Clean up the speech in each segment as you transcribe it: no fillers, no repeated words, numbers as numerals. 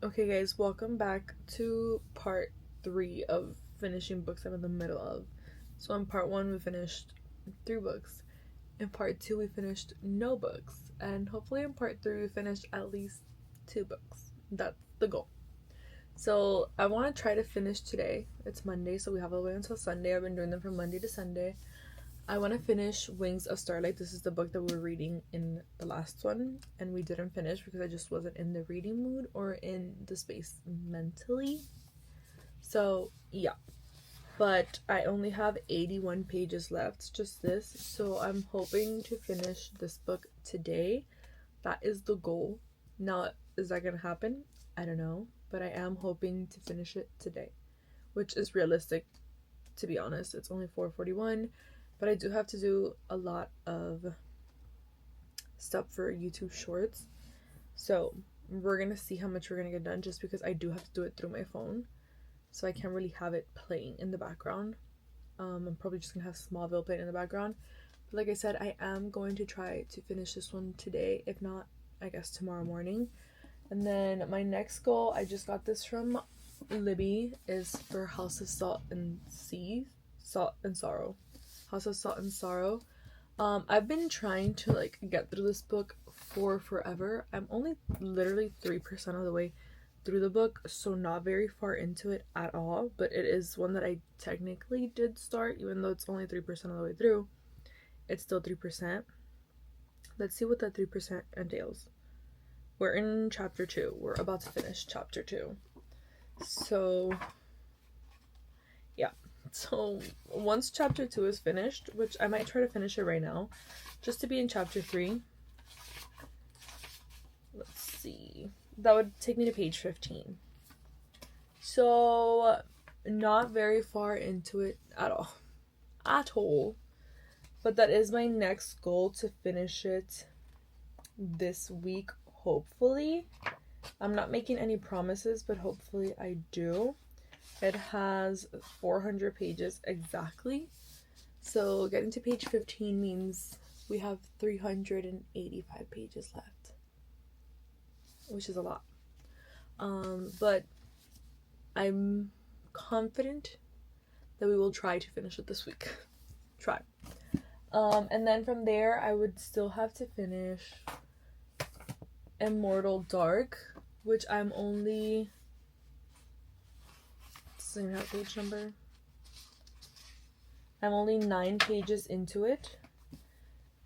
Okay, guys, welcome back to part 3 of finishing books I'm in the middle of. So, in part 1, we finished 3 books. In part 2, we finished no books. And hopefully, in part 3, we finished at least 2 books. That's the goal. So, I want to try to finish today. It's Monday, so we have all the way until Sunday. I've been doing them from Monday to Sunday. I want to finish Wings of Starlight. This is the book that we were reading in the last one, and we didn't finish because I just wasn't in the reading mood or in the space mentally. So, yeah. But I only have 81 pages left, just this. So, I'm hoping to finish this book today. That is the goal. Now, is that going to happen? I don't know. But I am hoping to finish it today, which is realistic, to be honest. It's only 4:41. But I do have to do a lot of stuff for YouTube Shorts. So we're going to see how much we're going to get done just because I do have to do it through my phone. So I can't really have it playing in the background. I'm probably just going to have Smallville playing in the background. But like I said, I am going to try to finish this one today. If not, I guess tomorrow morning. And then my next goal, I just got this from Libby, is for House of Salt and Sorrow. House of Salt and Sorrow. I've been trying to get through this book for forever. I'm only literally 3% of the way through the book, so not very far into it at all, but it is one that I technically did start, even though it's only 3% of the way through. It's still 3%. Let's see what that 3% entails. We're in chapter 2. We're about to finish chapter 2. So yeah. So once chapter 2 is finished, which I might try to finish it right now, just to be in chapter 3. Let's see. That would take me to page 15. So not very far into it at all. At all. But that is my next goal, to finish it this week, hopefully. I'm not making any promises, but hopefully I do. It has 400 pages exactly. So getting to page 15 means we have 385 pages left, which is a lot. But I'm confident that we will try to finish it this week. Try. And then from there, I would still have to finish Immortal Dark, which I'm only... Doesn't have page number. I'm only 9 pages into it.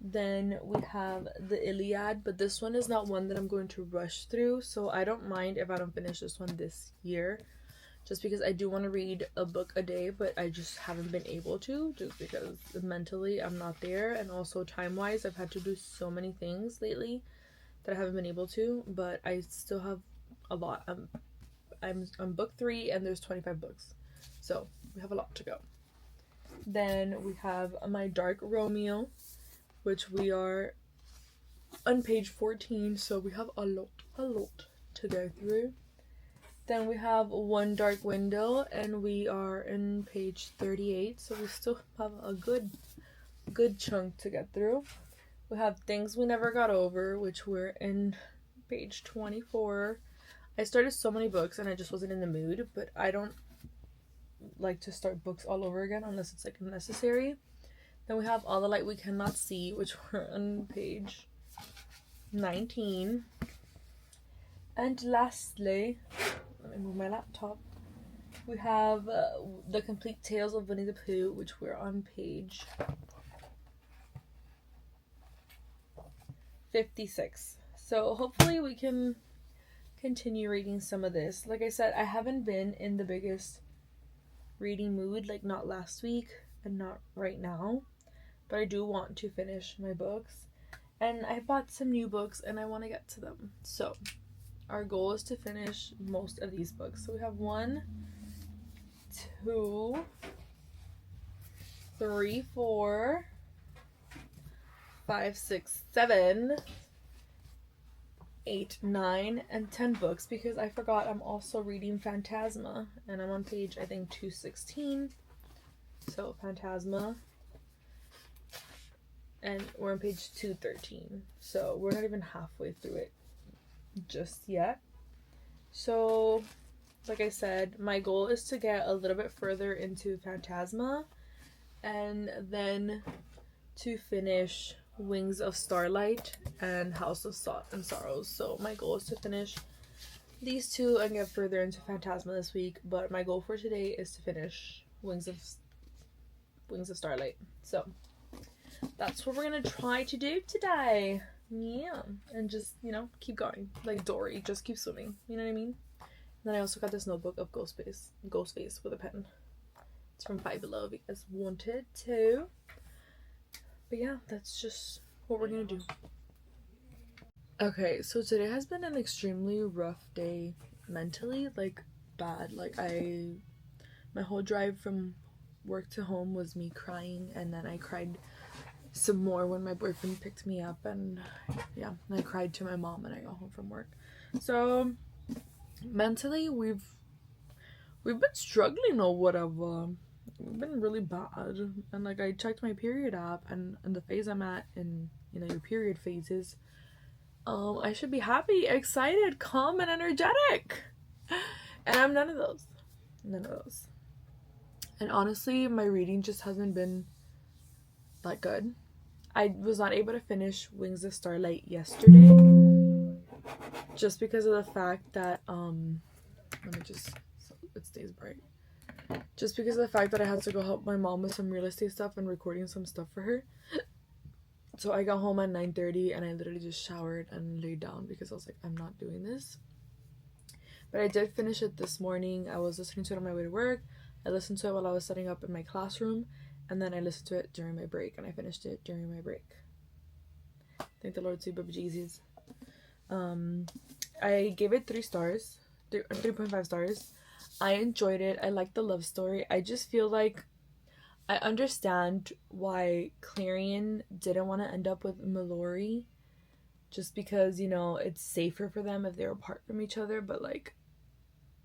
Then we have the Iliad, but this one is not one that I'm going to rush through, so I don't mind if I don't finish this one this year, just because I do want to read a book a day, but I just haven't been able to, just because mentally I'm not there, and also time-wise I've had to do so many things lately that I haven't been able to, but I still have a lot. I'm on book 3 and there's 25 books, so we have a lot to go. Then we have My Dark Romeo, which we are on page 14, so we have a lot to go through. Then we have One Dark Window, and we are in page 38, so we still have a good chunk to get through. We have Things We Never Got Over, which we're in page 24. I started so many books and I just wasn't in the mood, but I don't like to start books all over again unless it's necessary. Then we have All the Light We Cannot See, which we're on page 19. And lastly, let me move my laptop. We have The Complete Tales of Winnie the Pooh, which we're on page 56. So hopefully we can continue reading some of this. Like I said, I haven't been in the biggest reading mood, not last week and not right now, but I do want to finish my books, and I bought some new books and I want to get to them. So our goal is to finish most of these books. So we have 1, 2, 3, 4, 5, 6, 7, 8, 9, and 10 books, because I forgot I'm also reading Phantasma, and I'm on page, I think, 216. So Phantasma, and we're on page 213, so we're not even halfway through it just yet. So, like I said, my goal is to get a little bit further into Phantasma and then to finish Wings of Starlight and House of Salt and Sorrows. So my goal is to finish these two and get further into Phantasma this week, but my goal for today is to finish Wings of Starlight. So that's what we're gonna try to do today. Yeah, and just, you know, keep going like Dory, just keep swimming, you know what I mean? And then I also got this notebook of Ghostface with a pen. It's from Five Below if you guys wanted to. But yeah, that's just what we're gonna do. Okay, so today has been an extremely rough day mentally, like bad. Like my whole drive from work to home was me crying, and then I cried some more when my boyfriend picked me up, and yeah, I cried to my mom when I got home from work. So mentally we've been struggling or whatever. We've been really bad. And like I checked my period app, and in the phase I'm at in, you know, your period phases, I should be happy, excited, calm, and energetic. And I'm none of those. And honestly, my reading just hasn't been that good. I was not able to finish Wings of Starlight yesterday just because of the fact that let me just, so it stays bright. Just because of the fact that I had to go help my mom with some real estate stuff and recording some stuff for her. So I got home at 9:30 and I literally just showered and laid down because I was like, I'm not doing this. But I did finish it this morning. I was listening to it on my way to work. I listened to it while I was setting up in my classroom. And then I listened to it during my break. And I finished it during my break. Thank the Lord, sweet baby Jesus. I gave it 3 stars. 3.5 stars. I enjoyed it. I liked the love story. I just feel like I understand why Clarion didn't want to end up with Mallory, just because, you know, it's safer for them if they're apart from each other, but like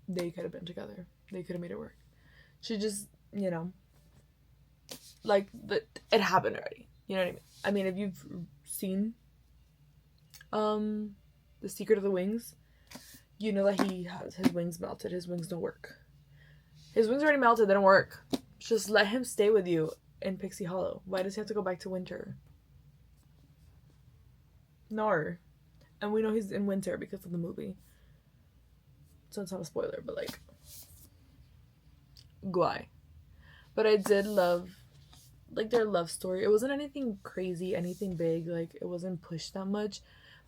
they could have been together. They could have made it work. She just, you know, like it happened already. You know what I mean? I mean, if you've seen The Secret of the Wings, you know that he has his wings melted. His wings don't work. His wings already melted. They don't work. Just let him stay with you in Pixie Hollow. Why does he have to go back to winter? No. And we know he's in winter because of the movie. So it's not a spoiler, but like, why? But I did love, like, their love story. It wasn't anything crazy, anything big. Like, it wasn't pushed that much.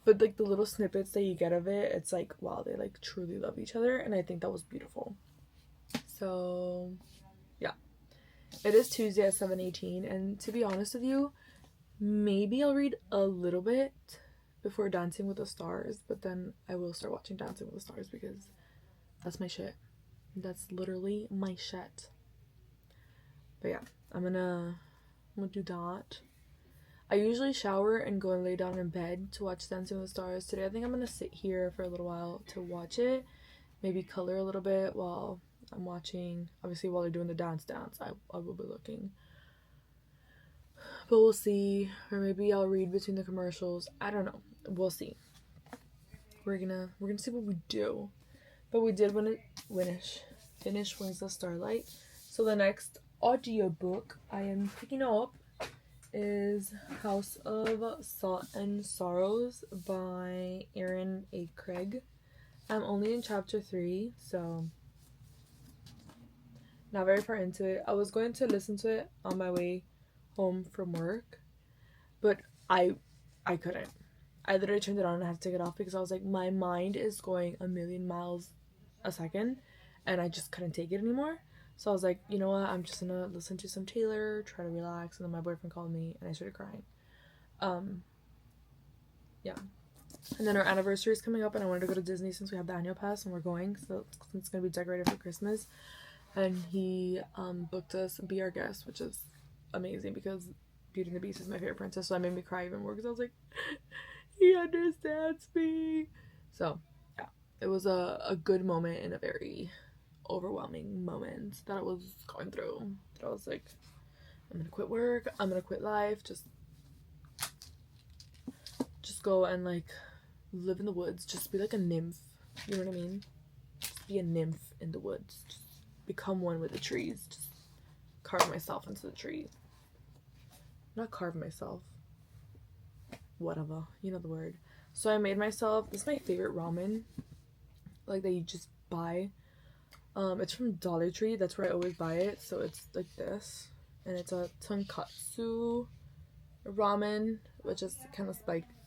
But like the little snippets that you get of it, it's like, wow, they like truly love each other. And I think that was beautiful. So yeah. It is Tuesday at 7:18, and to be honest with you, maybe I'll read a little bit before Dancing with the Stars, but then I will start watching Dancing with the Stars because that's my shit. That's literally my shit. But yeah, I'm gonna do that. I usually shower and go and lay down in bed to watch Dancing with the Stars. Today I think I'm gonna sit here for a little while to watch it, maybe color a little bit while I'm watching. Obviously while they're doing the dance, I will be looking. But we'll see. Or maybe I'll read between the commercials. I don't know. We'll see. We're gonna see what we do. But we did finish Wings of Starlight. So the next audiobook I am picking up is House of Salt and Sorrows by Aaron A. Craig. I'm only in chapter 3, so not very far into it. I was going to listen to it on my way home from work, but I couldn't. I literally turned it on and I had to take it off because I was like, my mind is going a million miles a second and I just couldn't take it anymore. So I was like, you know what, I'm just gonna listen to some Taylor, try to relax. And then my boyfriend called me and I started crying. Yeah. And then our anniversary is coming up and I wanted to go to Disney since we have the annual pass and we're going, so it's gonna be decorated for Christmas. And he booked us Be Our Guest, which is amazing because Beauty and the Beast is my favorite princess, so that made me cry even more because I was like, he understands me. So yeah, it was a good moment in a very overwhelming moment that I was going through. That I was like, I'm gonna quit work, I'm gonna quit life, just go and like live in the woods, just be like a nymph, you know what I mean? just be a nymph in the woods. Just become one with the trees. Just carve myself into the tree. Not carve myself. Whatever. You know the word. So I made myself, this is my favorite ramen. Like that you just buy. It's from Dollar Tree. That's where I always buy it. So it's like this. And it's a tonkatsu ramen, which is kind of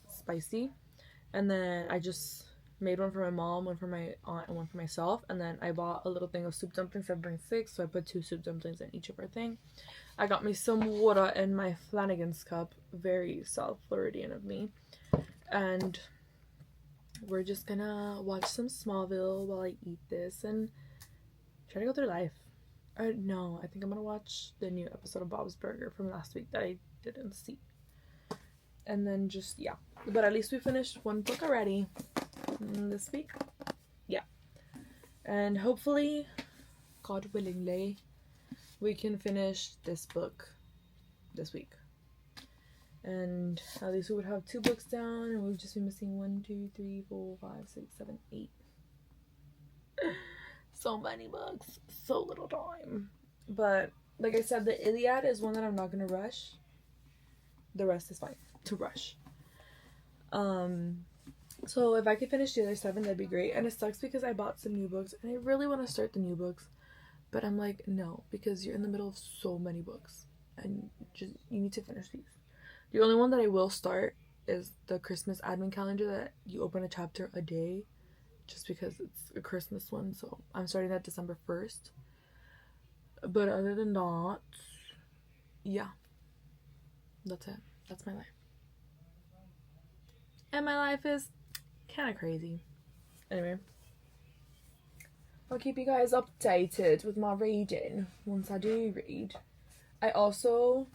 spicy. And then I just made one for my mom, one for my aunt, and one for myself. And then I bought a little thing of soup dumplings. I bring 6, so I put 2 soup dumplings in each of our thing. I got me some water in my Flanagan's cup. Very South Floridian of me. And we're just gonna watch some Smallville while I eat this and try to go through life. No, I think I'm gonna watch the new episode of Bob's Burger from last week that I didn't see. And then just, yeah. But at least we finished one book already this week. Yeah. And hopefully, God willingly, we can finish this book this week. And at least we would have 2 books down, and we would just be missing 1, 2, 3, 4, 5, 6, 7, 8. So many books, so little time. But like I said, the Iliad is one that I'm not gonna rush. The rest is fine to rush. So if I could finish the other 7, that'd be great. And it sucks because I bought some new books and I really want to start the new books, but I'm like, no, because you're in the middle of so many books and you need to finish these. The only one that I will start is the Christmas advent calendar that you open a chapter a day, just because it's a Christmas one. So I'm starting that December 1st. But other than that, yeah, that's it. That's my life. And my life is kind of crazy. Anyway, I'll keep you guys updated with my reading once I do read. I also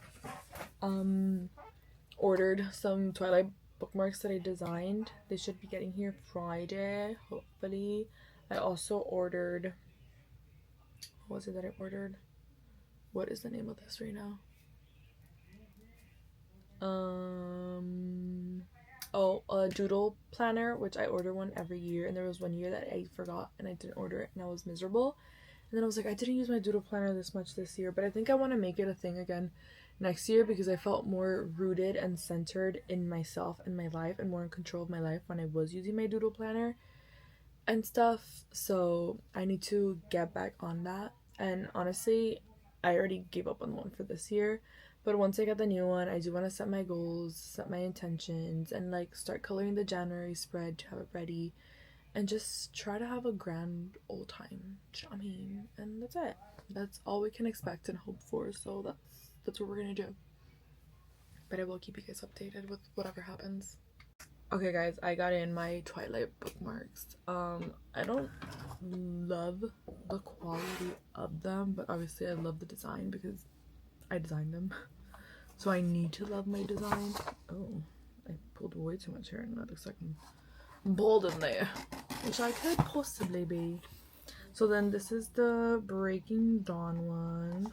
ordered some Twilight bookmarks that I designed. They should be getting here Friday, hopefully. I also ordered, what was it that I ordered? What is the name of this right now? A doodle planner, which I order one every year, and there was one year that I forgot and I didn't order it and I was miserable. And then I was like, I didn't use my doodle planner this much this year, but I think I want to make it a thing again next year because I felt more rooted and centered in myself and my life and more in control of my life when I was using my doodle planner and stuff. So I need to get back on that. And honestly, I already gave up on one for this year, but once I get the new one, I do want to set my goals, set my intentions, and like start coloring the January spread to have it ready and just try to have a grand old time. I mean, and that's it. That's all we can expect and hope for. So that's what we're gonna do. But I will keep you guys updated with whatever happens. Okay guys, I got in my Twilight bookmarks. I don't love the quality of them, but obviously I love the design because I designed them. So I need to love my design. Oh, I pulled way too much hair and that looks like I'm bald in there, which I could possibly be. So then this is the Breaking Dawn one.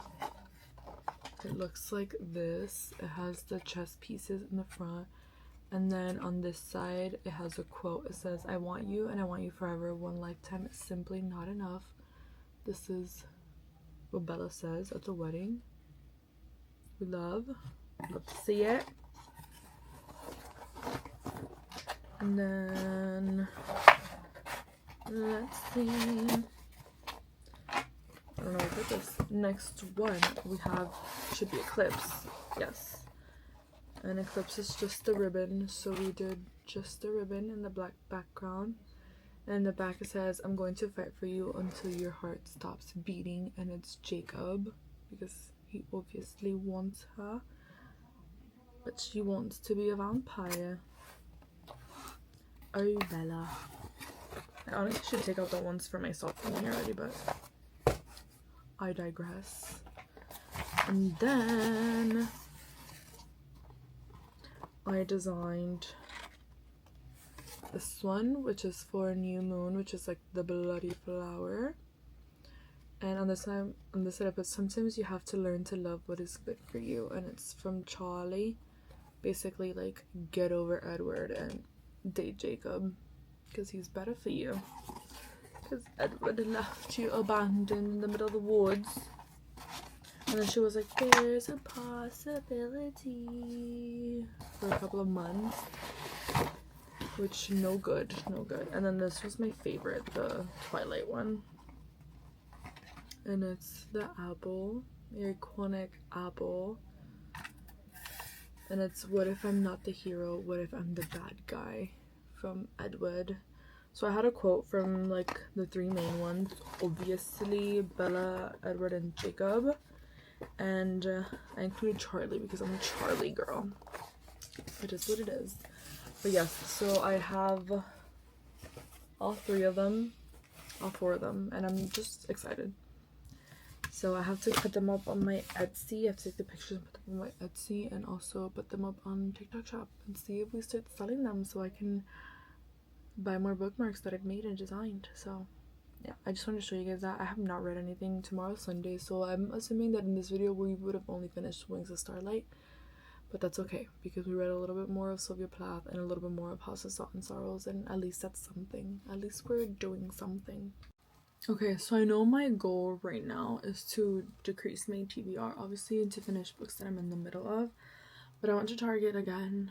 It looks like this. It has the chess pieces in the front. And then on this side, it has a quote. It says, I want you and I want you forever. One lifetime is simply not enough. This is what Bella says at the wedding. We love to see it. And then, let's see. I don't know what this next one we have should be Eclipse. Yes. And Eclipse is just the ribbon, so we did just the ribbon in the black background. And in the back it says, I'm going to fight for you until your heart stops beating. And it's Jacob, because he obviously wants her, but she wants to be a vampire. Oh, Bella. I honestly should take out the ones for myself from here already, but I digress. And then I designed this one, which is for New Moon, which is like the bloody flower. And on this side I put, sometimes you have to learn to love what is good for you. And it's from Charlie. Basically like, get over Edward and date Jacob because he's better for you. because Edward left you abandoned in the middle of the woods. And then she was like, there's a possibility, for a couple of months. Which, no good. And then this was my favorite, the Twilight one. And it's the apple, the iconic apple. And it's what if I'm not the hero, what if I'm the bad guy, from Edward. So I had a quote from like the three main ones, obviously Bella, Edward, and Jacob. And I included Charlie because I'm a Charlie girl. It is what it is. But yes, so I have all three of them, all four of them, and I'm just excited. So I have to put them up on my Etsy. I have to take the pictures and put them on my Etsy, and also put them up on TikTok Shop and see if we start selling them so I can buy more bookmarks that I've made and designed. So yeah, I just wanted to show you guys that. I have not read anything. Tomorrow's Sunday, so I'm assuming that in this video we would have only finished Wings of Starlight. But that's okay, because we read a little bit more of Sylvia Plath and a little bit more of House of Salt and Sorrows, and at least that's something. At least we're doing something. Okay, so I know my goal right now is to decrease my TBR, obviously, and to finish books that I'm in the middle of. But I want to target again.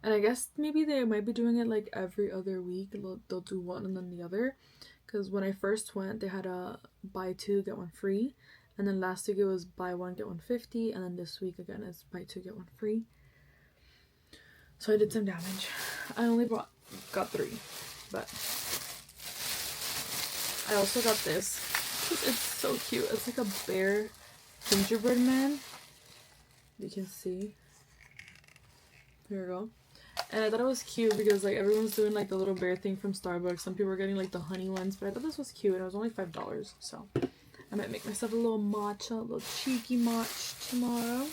And I guess maybe they might be doing it like every other week. They'll do one and then the other. Because when I first went, they had a buy two, get one free. And then last week it was buy one, get one 50. And then this week again is buy two, get one free. So I did some damage. I only got 3. But I also got this. It's so cute. It's like a bear gingerbread man. You can see. Here we go. And I thought it was cute because like everyone's doing like the little bear thing from Starbucks. Some people are getting like the honey ones, but I thought this was cute and it was only $5. So I might make myself a little matcha, a little cheeky match tomorrow.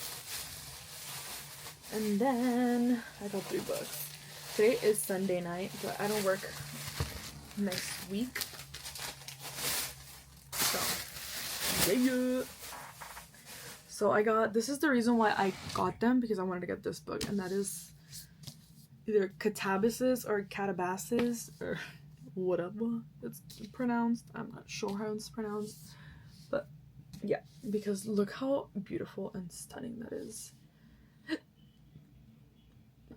And then I got 3 books. Today is Sunday night, but I don't work next week. So yeah. So I got, this is the reason why I got them, because I wanted to get this book, and that is either Catabasis or Catabasis or whatever it's pronounced. I'm not sure how it's pronounced, but yeah, because look how beautiful and stunning that is.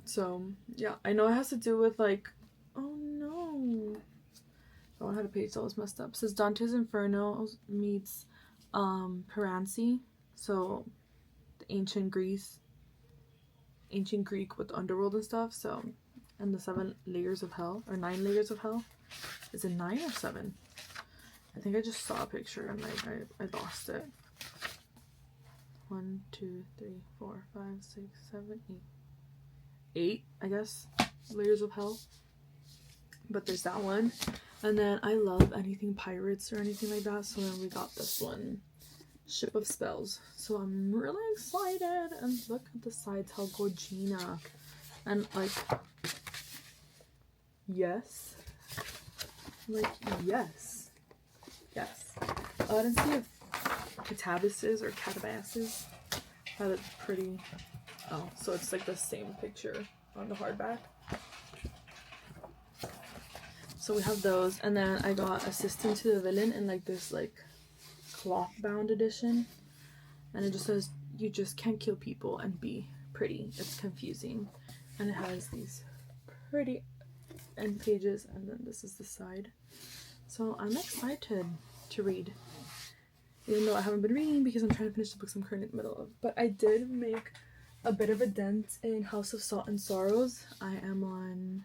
So yeah, I know it has to do with like, oh no, I don't know how to page that was messed up. It says Dante's Inferno meets Piranesi, so the ancient Greek with the underworld and stuff. So, and the 7 layers of hell, or 9 layers of hell. Is it 9 or 7? I think I just saw a picture and like I lost it. 1, 2, 3, 4, 5, 6, 7, 8. 8, I guess, layers of hell. But there's that one. And then I love anything pirates or anything like that, so then we got this one, Ship of Spells. So I'm really excited. And look at the sides, how gorgina. And like, yes. Like, yes. Yes. I didn't see if Catabasis or Catabasis had it pretty. Oh, so it's like the same picture on the hardback. So we have those, and then I got Assistant to the Villain in like this like cloth bound edition, and it just says you just can't kill people and be pretty. It's confusing, and it has these pretty end pages, and then this is the side. So I'm excited to read, even though I haven't been reading because I'm trying to finish the books I'm currently in the middle of. But I did make a bit of a dent in House of Salt and Sorrows. I am on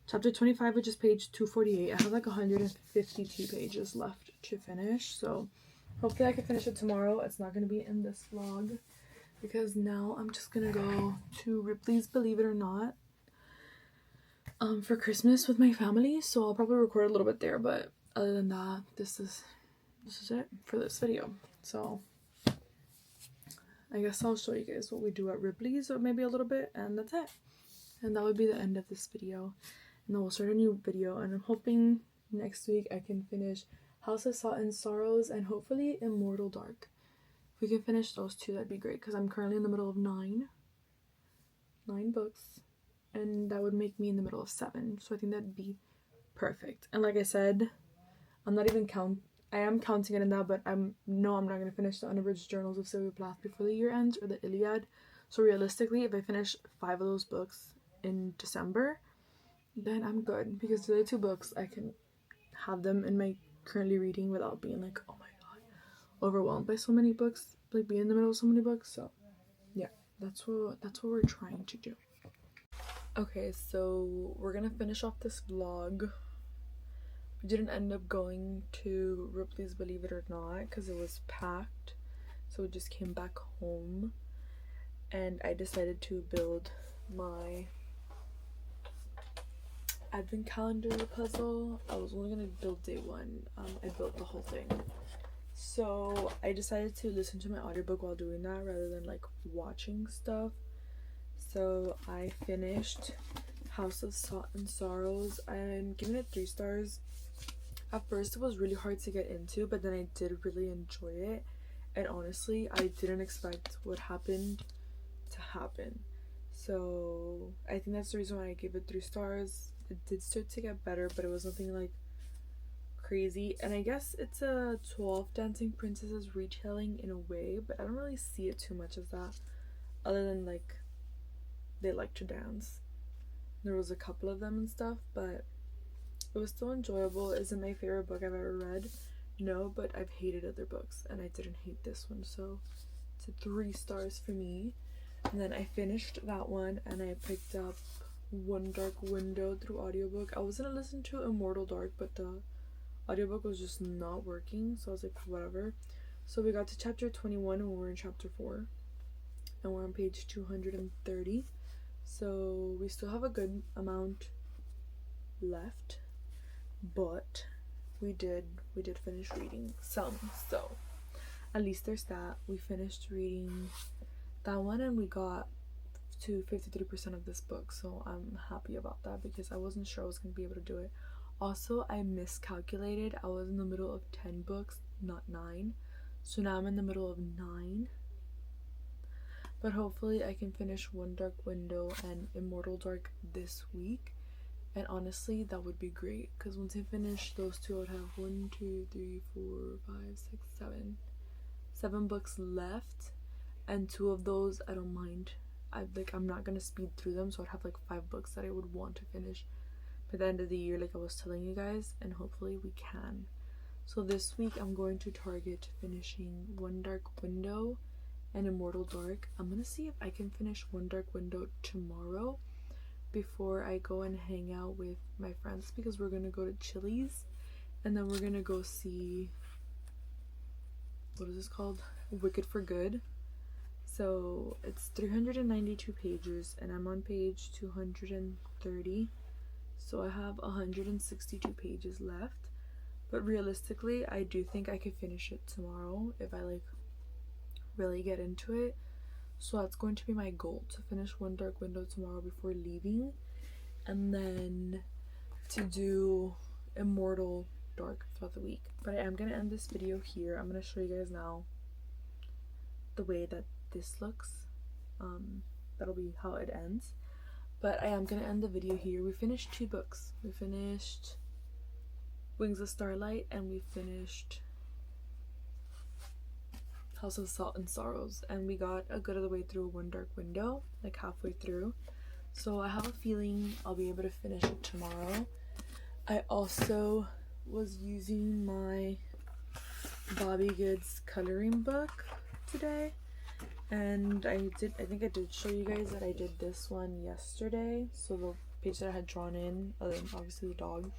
chapter 25, which is page 248. I have like 152 pages left to finish, so hopefully I can finish it tomorrow. It's not going to be in this vlog because now I'm just going to go to Ripley's Believe It or Not for Christmas with my family, so I'll probably record a little bit there, but other than that, this is it for this video. So I guess I'll show you guys what we do at Ripley's, or maybe a little bit, and that's it. And that would be the end of this video. And then we'll start a new video, and I'm hoping next week I can finish House of Salt and Sorrows and hopefully Immortal Dark. If we can finish those 2, that'd be great, because I'm currently in the middle of 9 books, and that would make me in the middle of 7, so I think that'd be perfect. And like I said, I'm not even I am counting it in that, but I'm not gonna finish the Unabridged Journals of Sylvia Plath before the year ends, or the Iliad. So realistically, if I finish 5 of those books in December, then I'm good, because the other 2 books I can have them in my currently reading without being like, oh my god, overwhelmed by so many books, like being in the middle of so many books. So yeah, that's what we're trying to do. Okay, so we're gonna finish off this vlog. We didn't end up going to Ripley's Believe It or Not because it was packed, so we just came back home, and I decided to build my advent calendar puzzle. I was only gonna build day 1. I built the whole thing, so I decided to listen to my audiobook while doing that rather than like watching stuff. So I finished House of Salt and Sorrows. I'm giving it 3 stars. At first it was really hard to get into, but then I did really enjoy it, and honestly I didn't expect what happened to happen. So I think that's the reason why I gave it 3 stars. It did start to get better, but it was nothing like crazy, and I guess it's a 12 Dancing Princesses retelling in a way, but I don't really see it too much as that, other than like they like to dance. There was a couple of them and stuff, but it was still enjoyable. Isn't my favorite book I've ever read, no, but I've hated other books and I didn't hate this one, so it's a 3 stars for me. And then I finished that one, and I picked up One Dark Window through audiobook. I was gonna listen to Immortal Dark, but the audiobook was just not working, so I was like, whatever. So we got to chapter 21 and we're in chapter 4, and we're on page 230, so we still have a good amount left, but we did finish reading some, so at least there's that. We finished reading that one and we got to 53% of this book, so I'm happy about that because I wasn't sure I was gonna be able to do it. Also, I miscalculated. I was in the middle of 10 books, not 9, so now I'm in the middle of 9, but hopefully I can finish One Dark Window and Immortal Dark this week. And honestly, that would be great, because once I finish those 2, I would have 1, 2, 3, 4, 5, 6, 7 books left, and 2 of those I don't mind. I'm not gonna speed through them, so I'd have like 5 books that I would want to finish by the end of the year, like I was telling you guys, and hopefully we can. So this week I'm going to target finishing One Dark Window and Immortal Dark. I'm gonna see if I can finish One Dark Window tomorrow before I go and hang out with my friends, because we're gonna go to Chili's and then we're gonna go see, what is this called, Wicked for Good. So it's 392 pages and I'm on page 230, so I have 162 pages left, but realistically I do think I could finish it tomorrow if I like really get into it. So that's going to be my goal, to finish One Dark Window tomorrow before leaving, and then to do Immortal Dark throughout the week. But I am going to end this video here. I'm going to show you guys now the way that this looks. That'll be how it ends. But I am going to end the video here. We finished 2 books. We finished Wings of Starlight and we finished House of Salt and Sorrows, and we got a good of the way through One Dark Window, like halfway through, so I have a feeling I'll be able to finish it tomorrow. I also was using my Bobby Goods coloring book today, and I think I did show you guys that I did this one yesterday. So the page that I had drawn in, other than obviously the dog,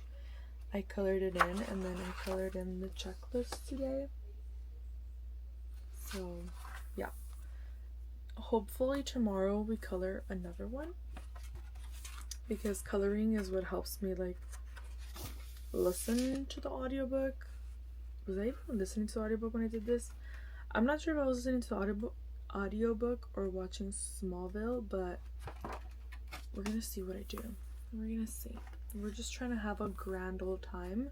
I colored it in, and then I colored in the checklist today. So yeah, hopefully tomorrow we color another one, because coloring is what helps me like listen to the audiobook. Was I even listening to the audiobook when I did this? I'm not sure if I was listening to the audiobook or watching Smallville, but we're gonna see what I do. We're gonna see. We're just trying to have a grand old time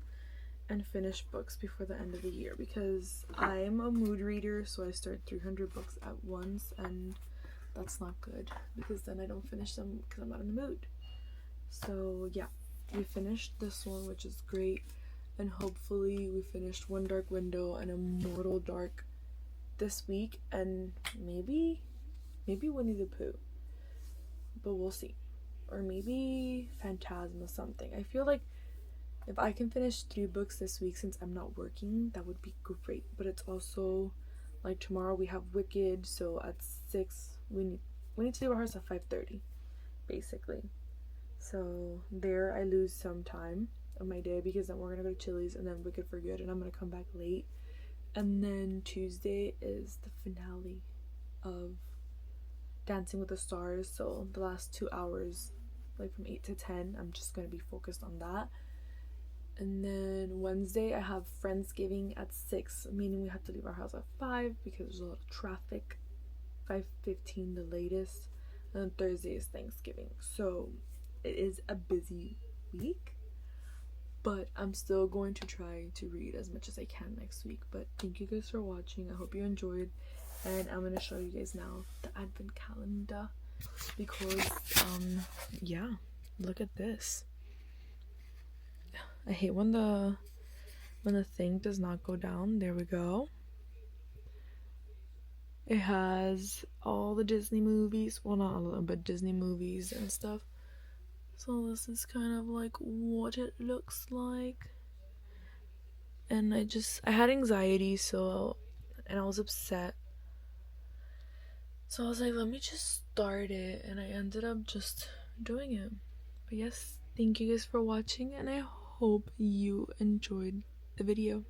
and finish books before the end of the year, because I'm a mood reader, so I start 300 books at once, and that's not good because then I don't finish them because I'm not in the mood. So yeah, we finished this one, which is great. and hopefully we finished One Dark Window and Immortal Dark this week, and maybe Winnie the Pooh, but we'll see. Or maybe Phantasm or something. I feel like if I can finish 3 books this week since I'm not working, that would be great. But it's also like tomorrow we have Wicked, so at 6 we need to leave our house at 5:30, basically. So there I lose some time of my day because then we're gonna go to Chili's and then Wicked for good, and I'm gonna come back late. And then Tuesday is the finale of Dancing with the Stars, so the last 2 hours, like from 8 to 10, I'm just gonna be focused on that. And then Wednesday I have Friendsgiving at 6, meaning we have to leave our house at 5 because there's a lot of traffic. 5:15 the latest. And then Thursday is Thanksgiving, so it is a busy week, but I'm still going to try to read as much as I can next week. But thank you guys for watching. I hope you enjoyed, and I'm gonna show you guys now the advent calendar because yeah, look at this. I hate when the thing does not go down. There we go. It has all the Disney movies, well, not all of them, but Disney movies and stuff. So this is kind of like what it looks like. And I had anxiety, and I was upset. So I was like, let me just start it, and I ended up just doing it. But yes, thank you guys for watching, and I hope you enjoyed the video.